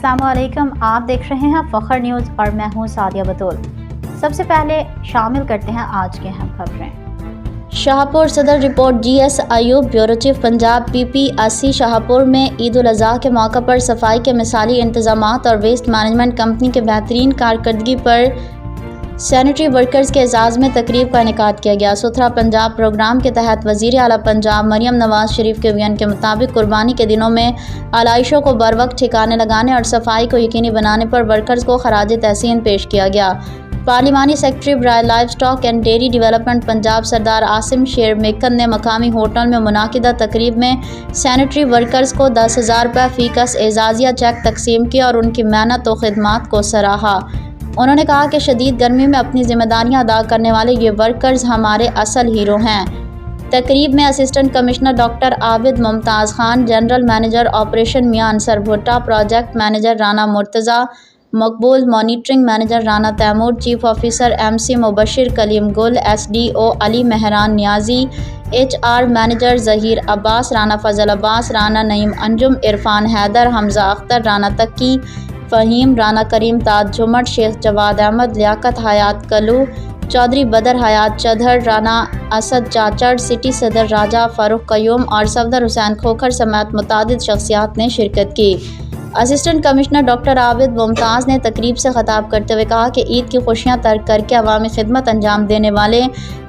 अस्सलाम वालेकुम। आप देख रहे हैं फखर न्यूज़ और मैं हूं सादिया बतूल। सबसे पहले शामिल करते हैं आज के अहम खबरें। शाहपुर सदर report GS Ayub, bureau chief Punjab PP80। Shahpur में ईद उल अज़हा के मौका पर सफाई के मिसाली इंतजामात और वेस्ट मैनेजमेंट कंपनी के बेहतरीन कारकर्दगी पर सैनिटरी वर्कर्स के एजाज़ में तकरीब का इनेकाद किया गया। सुथरा पंजाब प्रोग्राम के तहत वज़ीर आला पंजाब मरियम नवाज शरीफ के बयान के मुताबिक कुर्बानी के दिनों में आलाइशों को बर वक्त ठिकाने लगाने और सफाई को यकीनी बनाने पर वर्कर्स को खराज तहसीन पेश किया गया। पार्लिमानी सेक्रेटरी बराए livestock and dairy development Punjab Sardar Asim Sher Mekan ने मकामी होटल में मुनाकिदा तकरीब में सैनिटरी वर्कर्स को 10,000 रुपये फ़ीकस एजाज़िया चेक तकसीम किया और उनकी मेहनत व खिदमात को सराहा। उन्होंने कहा कि शदीद गर्मी में अपनी जिम्मेदारियां अदा करने वाले ये वर्कर्स हमारे असल हीरो हैं। तकरीब में assistant commissioner doctor Abid Mumtaz Khan, general manager operation Mian Ansar Bhutta, project manager Rana Murtaza Maqbool, monitoring manager Rana Taimur, chief officer MC Mubashir Kaleem Gul, SDO Ali Mehran Niazi, HR manager Zaheer Abbas, Rana Fazal Abbas, Rana Naeem Anjum, Irfan Haider, Hamza Akhtar, Rana Taqi Faheem, Rana Karim Taj Jhumat, Sheikh Jawad Ahmed, Liaquat Hayat Kallu, Chaudhry Badar Hayat Chaudhar, Rana Asad Chachar, city सदर राजा फ़ारूक कयूम और सफदर हुसैन खोखर समेत मुतादिद शख्सियात ने शिरकत की। Assistant commissioner doctor Abid Mumtaz ने तकरीब से ख़ताब करते हुए कहा कि ईद की खुशियाँ तर्क करके अवामी खिदमत अंजाम देने वाले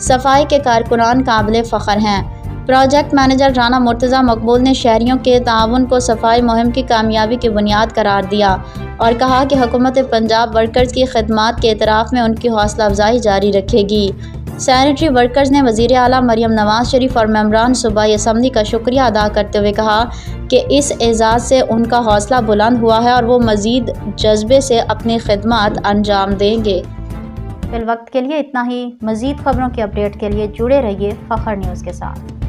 सफाई के कारकुनान काबिल फ़ख्र हैं। प्रोजेक्ट मैनेजर राना मुर्तज़ा मकबूल ने शहरियों के ताउन को सफाई मुहिम की कामयाबी की बुनियाद करार दिया और कहा कि हुकूमत पंजाब वर्कर्स की खिदमात के एतराफ़ में उनकी हौसला अफजाई जारी रखेगी। सैनिटरी वर्कर्स ने वज़ीर आला मरियम नवाज शरीफ और मेंबरान सूबाई असम्बली का शुक्रिया अदा करते हुए कहा कि इस एजाज़ से उनका हौसला बुलंद हुआ है और वो मज़ीद जज्बे से अपनी खिदमात अंजाम देंगे। फिल वक्त के लिए इतना ही। मज़ीद खबरों की अपडेट के लिए जुड़े रहिए फखर न्यूज़ के साथ।